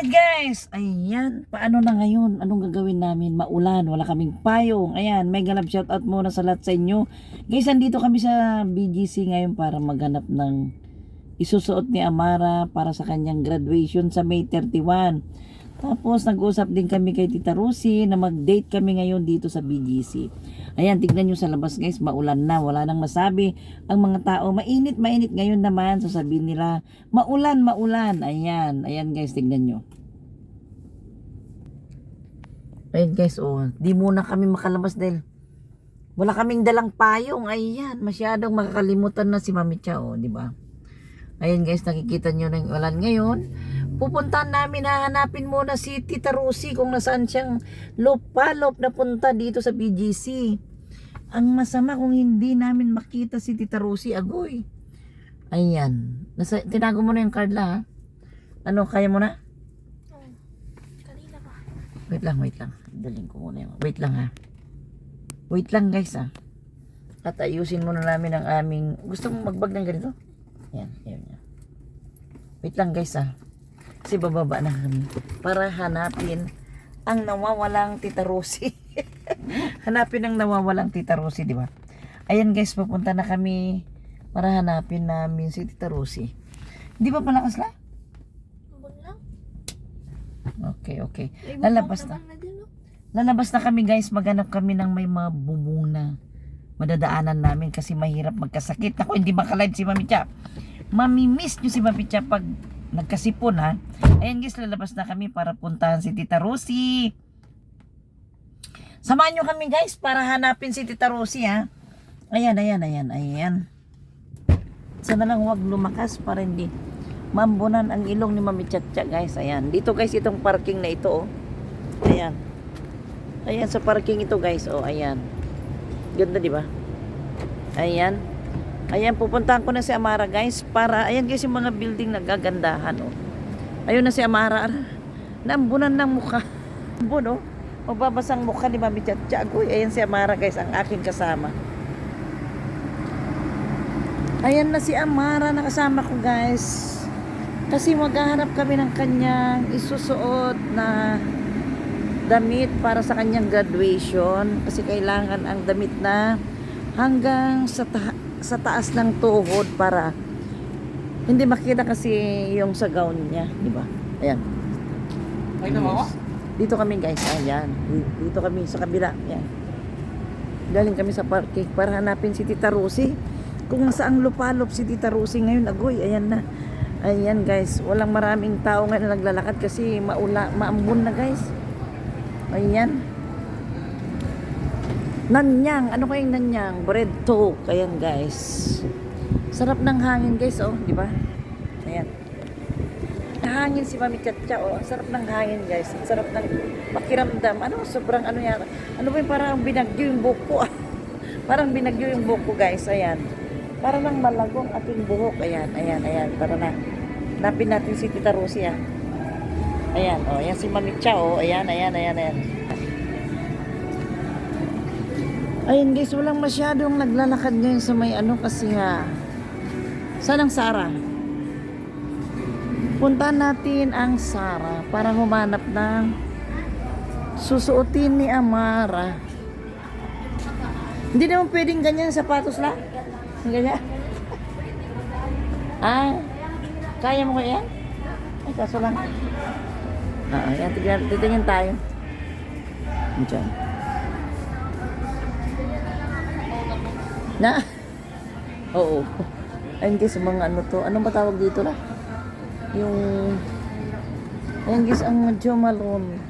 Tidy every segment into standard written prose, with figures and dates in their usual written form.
Alright guys, ayan, paano na ngayon? Anong gagawin namin? Maulan, wala kaming payong. Ayan, mega love shoutout muna sa lahat sa inyo. Guys, andito kami sa BGC ngayon para maghanap ng isusuot ni Amara para sa kanyang graduation sa May 31. Tapos nag-usap din kami kay Tita Rosie na mag-date kami ngayon dito sa BGC. Ayan, tignan nyo sa labas guys, maulan na, wala nang masabi. Ang mga tao, mainit ngayon naman, sasabihin nila, maulan. Ayan, ayan guys, tignan nyo. Ayan guys, oh, di muna kami makalabas dahil wala kaming dalang payong. Ayan, masyadong makakalimutan na si Mami Cha, oh, di ba? Ayan guys, nakikita nyo na yung ulan ngayon. Pupuntahan namin, hahanapin muna si Tita Rosie kung nasaan siyang lopalop na punta dito sa BGC. Ang masama kung hindi namin makita si Tita Rosie, agoy. Ayan. Tinago mo na yung card ha? Ano, kaya mo na? Kanina pa. Wait lang. Daling ko muna yung... Wait lang ha. Wait lang guys ha. At ayusin muna namin ang aming... Gusto mo magbag ng ganito? Ayan. Wait lang guys ha. Kasi bababa na kami para hanapin ang nawawalang Tita Rosie. Hanapin ang nawawalang Tita Rosie, di ba? Ayan guys, pupunta na kami para hanapin namin si Tita Rosie. Di ba palakas la? Lang. Okay. Lalabas na. Lalabas na kami guys, maghanap kami ng may mabubong na madadaanan namin kasi mahirap magkasakit. Ako hindi makalive si Mami Cha. Mamimiss nyo si Mami Cha pag nagkasipon ha. Ayan guys, lalabas na kami para puntahan si Tita Rosie. Samahan nyo kami guys para hanapin si Tita Rosie ha. Ayan. Sana lang huwag lumakas para hindi mambunan ang ilong ni Mami Chacha guys. Ayan. Dito guys, itong parking na ito oh. Ayan. Ayan sa parking ito guys. Oh, ayan. Ganda di ba? Ayan. Ayan, pupuntahan ko na si Amara guys para, ayan guys yung mga building nagagandahan oh. Ayun na si Amara. Naambunan ng mukha. Ambun oh. Magbabasang mukha ni Mami Chacha. Ayan si Amara guys, ang aking kasama. Ayan na si Amara, nakasama ko guys. Kasi maghahanap kami ng kanyang isusuot na damit para sa kanyang graduation. Kasi kailangan ang damit na hanggang sa taas ng tuhod para hindi makita kasi yung sa gown niya, di ba? Ayan. Ay, naman Dito kami guys, ayan. Dito kami sa kabila, ayan. Galing kami sa parking para hanapin si Tita Rosie. Kung saang lupalop si Tita Rosie ngayon, agoy, ayan na. Ayan guys, walang maraming tao ngayon na naglalakad kasi maambon na guys. Ayan. Nanyang, ano kayong nanyang? Bread talk, ayan guys. Sarap ng hangin guys, oh, di ba? Ayan. Hangin si Mami Chacha, oh. Sarap ng hangin guys. Sarap ng pakiramdam. Ano, sobrang ano yan. Ano ba yung parang binagyo yung buhok ko? Parang binagyo yung buhok ko guys, ayan. Parang nang malagong ating buhok. Ayan. Tara na. Napin natin si Tita Rosie, ah. Ayan, oh. Ayan si Mami Cha, oh. Ayan. Ayun guys, walang masyadong naglalakad ngayon sa may ano kasi nga. Saan ang Sara? Puntahan natin ang Sara para humanap ng susuotin ni Amara. Hindi naman pwedeng ganyan sapatos lang. Ganyan. Kaya mo kaya? Ay, kaso lang. Yan, titingin tayo. Diyan. Na? Oo. Ayun guys, mga ano to. Anong ba tawag dito na? Yung... Ayun guys, ang Jomalon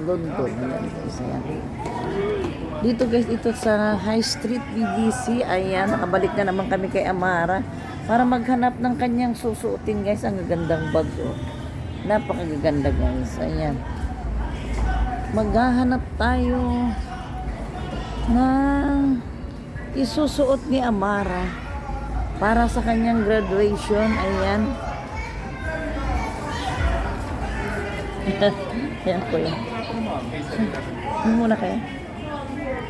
London. Ayan guys, ayan. Dito guys, ito sa High Street BGC. Ayan, nakabalik na naman kami kay Amara para maghanap ng kanyang susuotin guys. Ang gagandang bag oh. Napakaganda guys. Ayan. Maghahanap tayo ng isusuot ni Amara para sa kanyang graduation. Ayan. Ayan po yan. Ano muna kaya?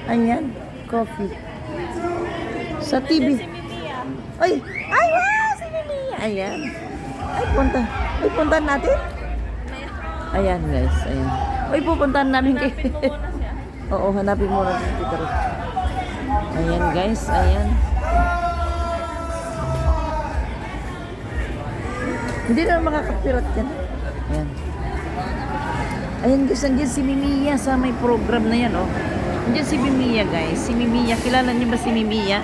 Ayan. Coffee. Sa TV. Ay! Wow! Si Mimia! Ayan. Ay, punta natin? Ayan guys, ayan. Uy, pupuntahan namin kay... Hanapin mo muna siya. Oo, hanapin muna si Tita Ros. Ayan guys, ayan. Hindi na makakapirat yan. Ayan. Ayan guys, nandiyan si Mimiya sa may program na yan, oh. Nandiyan si Mimiya guys. Si Mimiya, kilala niyo ba si Mimiya?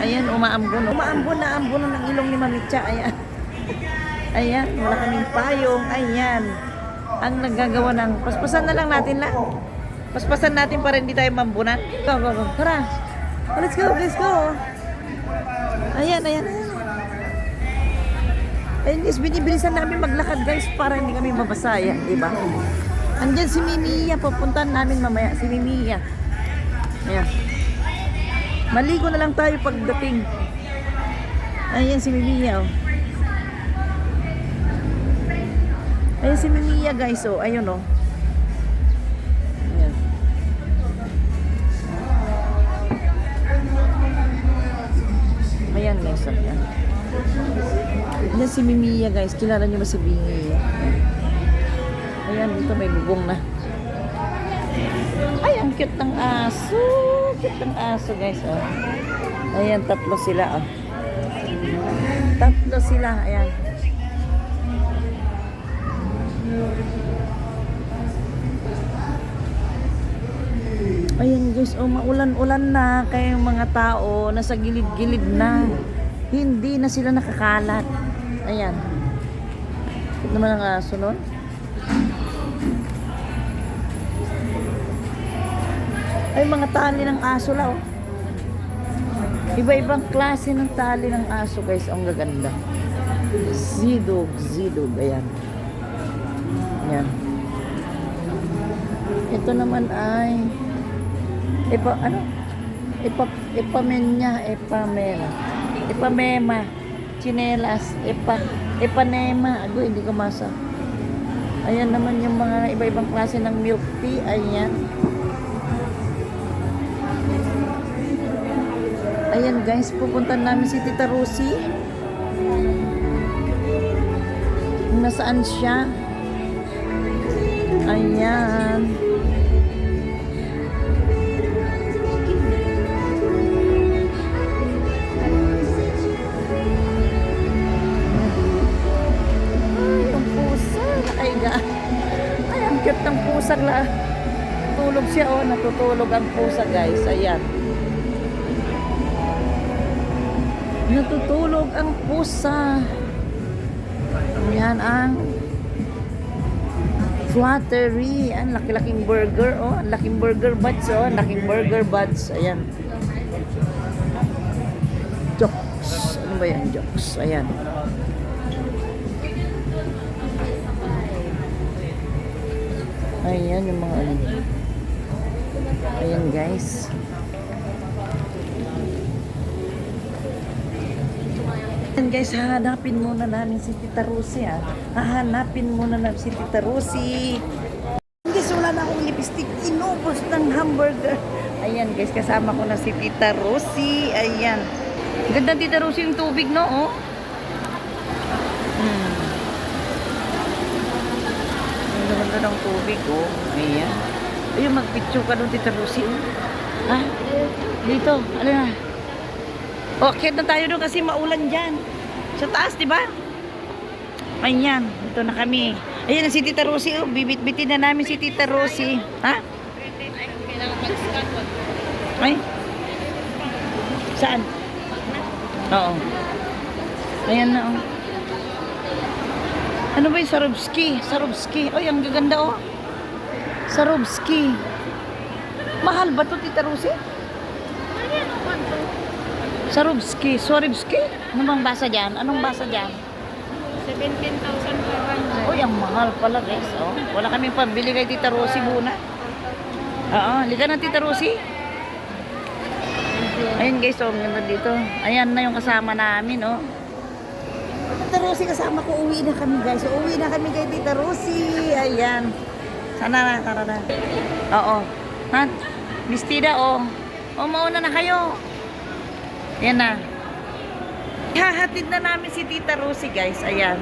Ayan, umaambon. Umaambon na ng ilong ni Mamitsa. Ayan. Ayan, wala kaming payong. Ayan. Ang naggagawa ng... Paspasan na lang natin lang. Paspasan natin para hindi tayo mambunan. Go, go, go. Tara. Oh, let's go, let's go. Ayan, ayan. Ayun guys, binibilisan namin maglakad guys para hindi kami mabasaya, diba? Andyan si Mimiya, pupuntahan namin mamaya, si Mimiya. Ayan. Maligo na lang tayo pagdating. Ayan si Mimiya, oh. Ayan si Mimiya guys, oh. Ayun, oh. Ayan. Ayan guys, oh. Ayan. Ayan si Mimiya guys. Kilala niyo ba si Mimiya? Ayan, dito may bubong na. Ay, ang cute ng aso. Cute ng aso guys, oh. Ayan, tatlo sila, oh. Tatlo sila, ayan. Ayan guys, oh, maulan-ulan na. Kaya yung mga tao nasa gilid-gilid na. Hindi na sila nakakalat. Ayan. Ito naman ang aso nun. Ay, mga tali ng aso la, oh. Iba-ibang klase ng tali ng aso guys. Ang gaganda. Zidog, zidog. Ayan. Ayan. Ito naman ay Ipamema, chinelas, Ipanema. Ago, hindi ko masa. Ayan naman yung mga iba-ibang klase ng milk tea. Ayan. Ayan guys, pupuntahan namin si Tita Rosie. Nasaan siya? Ayan. Cute ng pusa la. Tulog siya, oh, natutulog ang pusa guys. Ayan. Natutulog ang pusa. Ayan ang Flattery. Ang laki-laking burger, oh. Ang laking burger buds, oh. Ang laking burger buds. Ayan. Jokes. Ano ba yan? Jokes. Ayan. Ayan yung mga ano. Ayan guys. Ayan guys, hahanapin muna namin si Tita Rosie, ah. Hahanapin muna namin si Tita Rosie. Guys, wala na akong lipstick. Inubos ng hamburger. Ayan guys, kasama ko na si Tita Rosie. Ayan. Ganda Tita Rosie yung tubig, no? Oh. Ganda ng tubig, oh. Ayan. Ayun, magpicture ka doon, Tita Rosie, oh. Ha? Dito, ano na? O, akit na tayo doon kasi maulan dyan. Sa taas, di ba? Ayan, ito na kami. Ayan na si Tita Rosie, oh. Bibit-bitin na namin si Tita Rosie. Ha? Ay? Saan? Oo. Ayan na, oh. Ano ba yung Swarovski? Swarovski. Ay, ang gaganda, oh. Swarovski. Mahal ba to, Tita Rosie? Swarovski. Swarovski? Ano bang basa dyan? Anong basa dyan? 17,500. Uy, ang mahal pala, guys. Oh. Wala kaming pambili kay Tita Rosie muna. Oo, liga na, Tita Rosie. Ayun, guys, oh, ang ganda dito. Ayan na yung kasama namin, oh. Tita Rosie, kasama ko, uwi na kami guys. Uwi na kami kay Tita Rosie. Ayan. Sana na, tara na. Oo. Ha? Bistida, oh. O, mauna na kayo. Ayan na. Hahatid na namin si Tita Rosie guys. Ayan.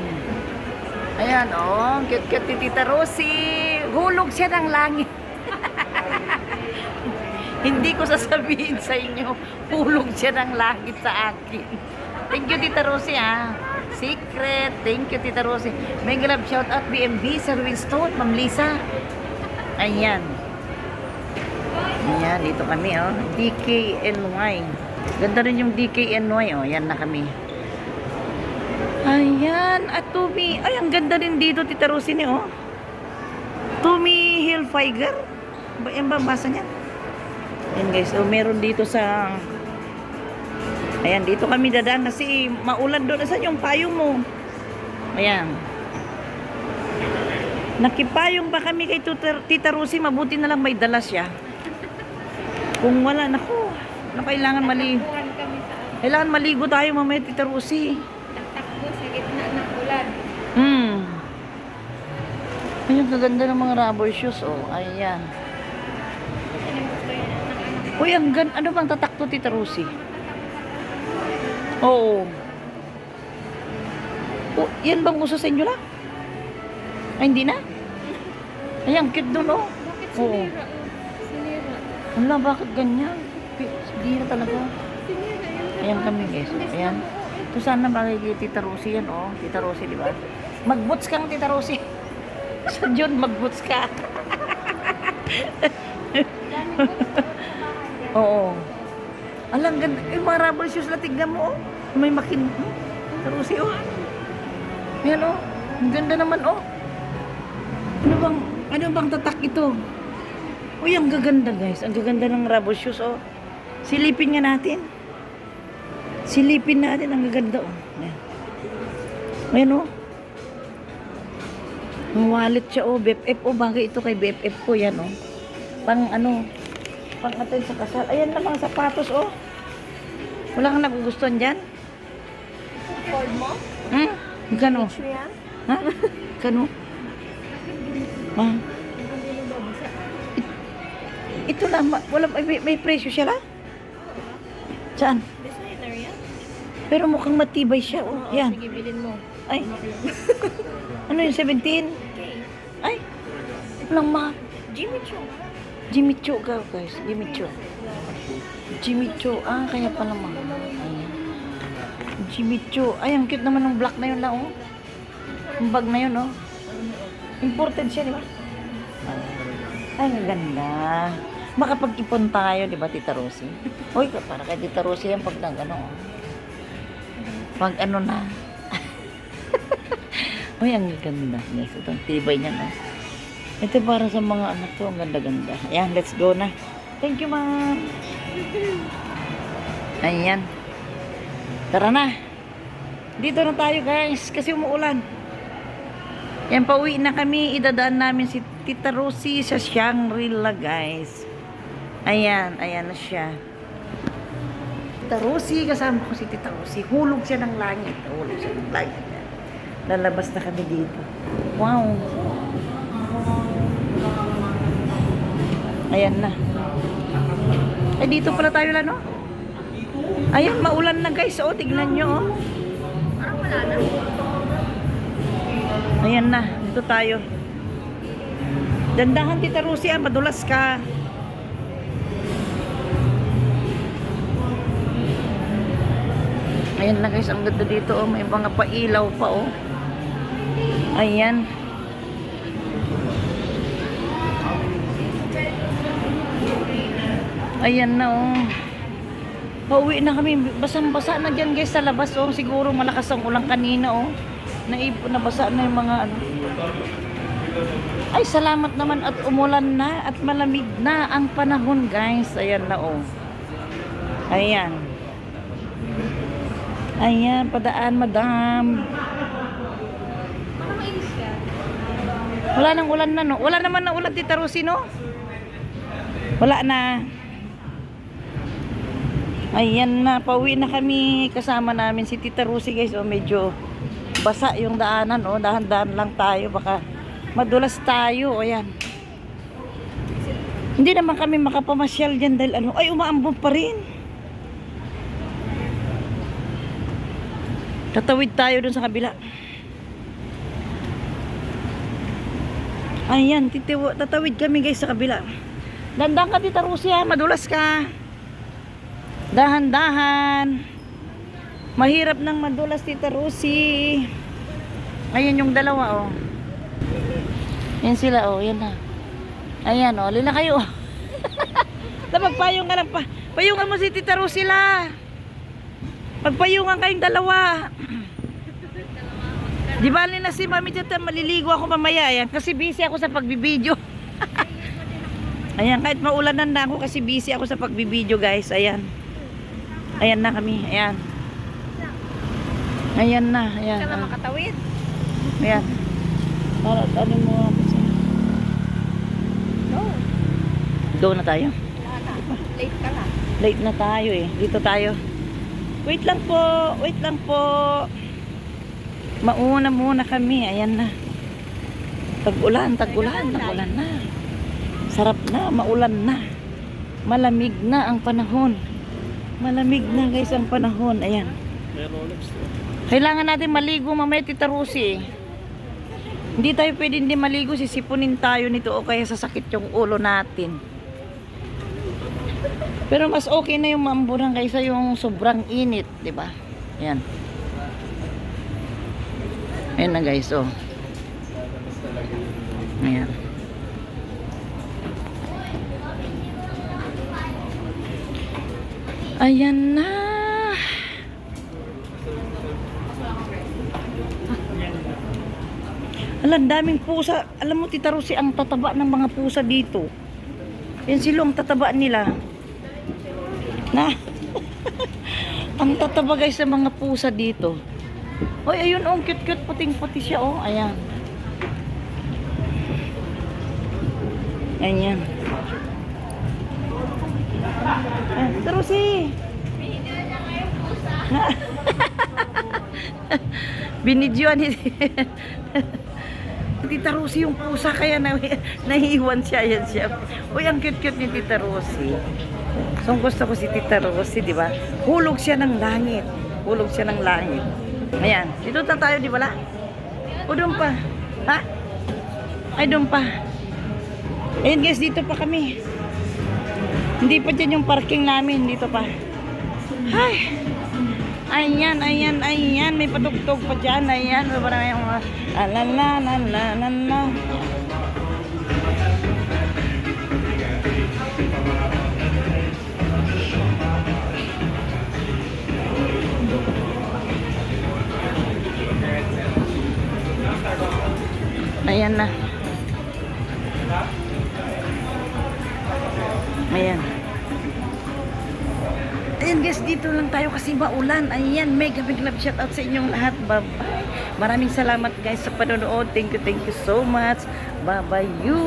Ayan, oh, cute-cute ni Tita Rosie. Hulog siya ng langit. Hindi ko sasabihin sa inyo, hulog siya ng langit sa akin. Thank you, Tita Rosie, ah. Secret. Thank you, Tita Rosie. Mega love shout out BMB, Sir Winston, Ma'am Lisa. Ayan. Ayan, dito kami, oh. DKNY. Ganda rin yung DKNY, oh. Yan na kami. Ayan, at Tumi. Ay, ang ganda rin dito, Tita Rosie, ni, oh. Tumi Hilfiger. Yan ba ang basa niya? Yan, guys. So, meron dito sa... Ayan, dito kami dadaan kasi maulan doon. Saan yung payong mo? Ayan. Nakipayong pa kami kay Tita Rosie. Mabuti na lang may dala siya. Kung wala, naku. Kailangan maligo. Kailangan maligo tayo mamaya, Tita Rosie. Takbo sa gitna ng ulan. Ayun, kaganda ng mga rubber shoes, oh. Ayan. Uy, ang ganda. Ano bang tatak to, Tita Rosie? Oo. Oh, yan bang uso sa inyo lang? Ay, hindi na? Ayan, cute doon, oh. Bakit Oo. sinira? Sinira. Wala, bakit ganyan? Hindi na talaga. Sinira yun. Ayan kami, guys. Ayan. Ito sana bagay kay Tita Rosie yan, oh. Tita Rosie, di ba? Mag-boots kang, Tita Rosie. Sa June, mag-boots ka. Oo. Alang ganda. Yung mga rubber shoes na tignan mo, oh. May makin. Tita Rosie, oh. Ayan, oh. Ang ganda naman, oh. Ano bang tatak ito? Uy, ang gaganda, guys. Ang gaganda ng rubber shoes, oh. Silipin nga natin. Silipin natin. Ang gaganda, oh. Ayan. Ayan, oh. Ang wallet siya, oh. BFF, oh. Bagay ito kay BFF ko, yan, oh. Pang attend sa kasal. Ayan na mga sapatos, oh. Wala kang nagugustuhan dyan? Ford mo? Gano? Picture yan? Ha? Gano? Ha? Ito lang, wala, may presyo siya lang? Saan? Designer yan? Pero mukhang matibay siya, oh. Oo, Yan. sige, bilhin mo. Ay. Ano yung 17? Okay. Ay. Walang Jimmy Choo. Jimmy Choo ka, guys. Jimmy Choo. Jimmy Choo. Ah, kaya pala mga. Ayan. Jimmy Choo. Ay, ang cute naman ng black na yun lang, oh. Yung bag na yun, oh. Imported siya, di ba? Ay, ang ganda. Makapag-ipon tayo, di ba, Tita Rosie? Uy, para kay Tita Rosie yan pag nag, ano, oh. Pag ano na. Uy, ang ganda. Yes, itong tibay niya, no? Ito para sa mga anak to, ang ganda-ganda. Ayan, let's go na. Thank you, ma'am. Ayan. Tara na. Dito na tayo, guys, kasi umuulan. Yan, pauwi na kami. Idadaan namin si Tita Rosie sa Shangri-La, guys. Ayan, ayan na siya. Tita Rosie, kasama ko si Tita Rosie. Hulog siya ng langit. Hulog siya ng langit. Lalabas na kami dito. Wow. Ayan na. Ay, dito pala tayo lang, no? Ayan, maulan na, guys. O, tignan nyo, oh. Parang wala na. Ayan na, dito tayo. Dandahan, Tita Rosie, ah, madulas ka. Ayan na, guys, ang ganda dito, oh. May mga pailaw pa, oh. Ayan. Ayan na, oh. Pauwi na kami. Basang-basa na dyan, guys, sa labas, oh. Siguro malakas ang ulang kanina, oh. Nabasa na yung mga ano. Ay, salamat naman at umulan na at malamig na ang panahon, guys. Ayan na, oh. Ayan. Ayan, padaan, madam. Parang mainis ka. Wala nang ulan na, no? Wala naman na ulan, Tita Rosie, no? Wala na. Ayan na, pauwi na kami. Kasama namin si Tita Rosie, guys. Oh, medyo basa yung daanan, oh. Dahan-dahan lang tayo, baka madulas tayo. Ayan. Hindi naman kami makapamasyal dyan dahil ano. Ay, umaambon pa rin. Tatawid tayo dun sa kabila. Ayan, tatawid kami guys sa kabila. Dandang ka, Tita Rosie, ha? Madulas ka. Dahan-dahan. Mahirap nang madulas, Tita Rosie. Ayan yung dalawa, oh. Yan sila, oh. Yan na. Ayan, oh. Lila kayo. Magpayong ka lang pa. Payungan mo si Tita Rosie la. Magpayungan kayong dalawa. Di bali na si Mami Tita, maliligo ako mamaya. Ayan, kasi busy ako sa pagbibideo. Ayan, kahit maulanan na ako kasi busy ako sa pagbibideo, guys. Ayan. Ayan na kami. Ayan. Ayan na. Ayan. Ka na makatawid. Ayan. Para ano mo ako sa... No. Go na tayo. Wala na. Late ka na. Late na tayo eh. Dito tayo. Wait lang po. Wait lang po. Mauna muna kami. Ayan na. Tag-ulan, tag-ulan, tag-ulan na. Sarap na, maulan na. Malamig na ang panahon. Malamig na guys ang panahon. Ayan. Kailangan natin maligo mamaya, Tita Rosie. Hindi tayo pwede hindi maligo. Sisipunin tayo nito o kaya sasakit yung ulo natin. Pero mas okay na yung maambunan kaysa yung sobrang init, di ba? Ayan. Ayan na guys, oh. Ayan. Ayan na. Alam, daming pusa. Alam mo, Tita Rosie, ang tataba ng mga pusa dito. Yan sila, ang tataba nila. Na. Ang tataba guys sa mga pusa dito. Oy, ayun, oh, cute-cute, puting-puti siya, oh. Ayan. Ayan. Ah, Tita Rosie. Binidyoan ni Tita Rosie yung pusa kaya nahihiwan siya. Ayan siya. Uy, ang cute-cute ni Tita Rosie. So, gusto ko si Tita Rosie, di ba? Hulog siya ng langit. Hulog siya ng langit. Ayan. Dito na tayo, di ba la? O, doon pa. Ha? Ay, doon pa. Ayan guys, dito pa kami. Hindi pa dyan yung parking namin. Dito pa. Ay. Ayan, ayan, ayan. May patugtog pa dyan. Ayan. Maraming mga alala. Ayan na. Ayan. Ayan guys, dito lang tayo kasi maulan. Ayan, mega big love shout out sa inyong lahat. Bye-bye. Maraming salamat guys sa panonood. Thank you so much. Bye-bye you.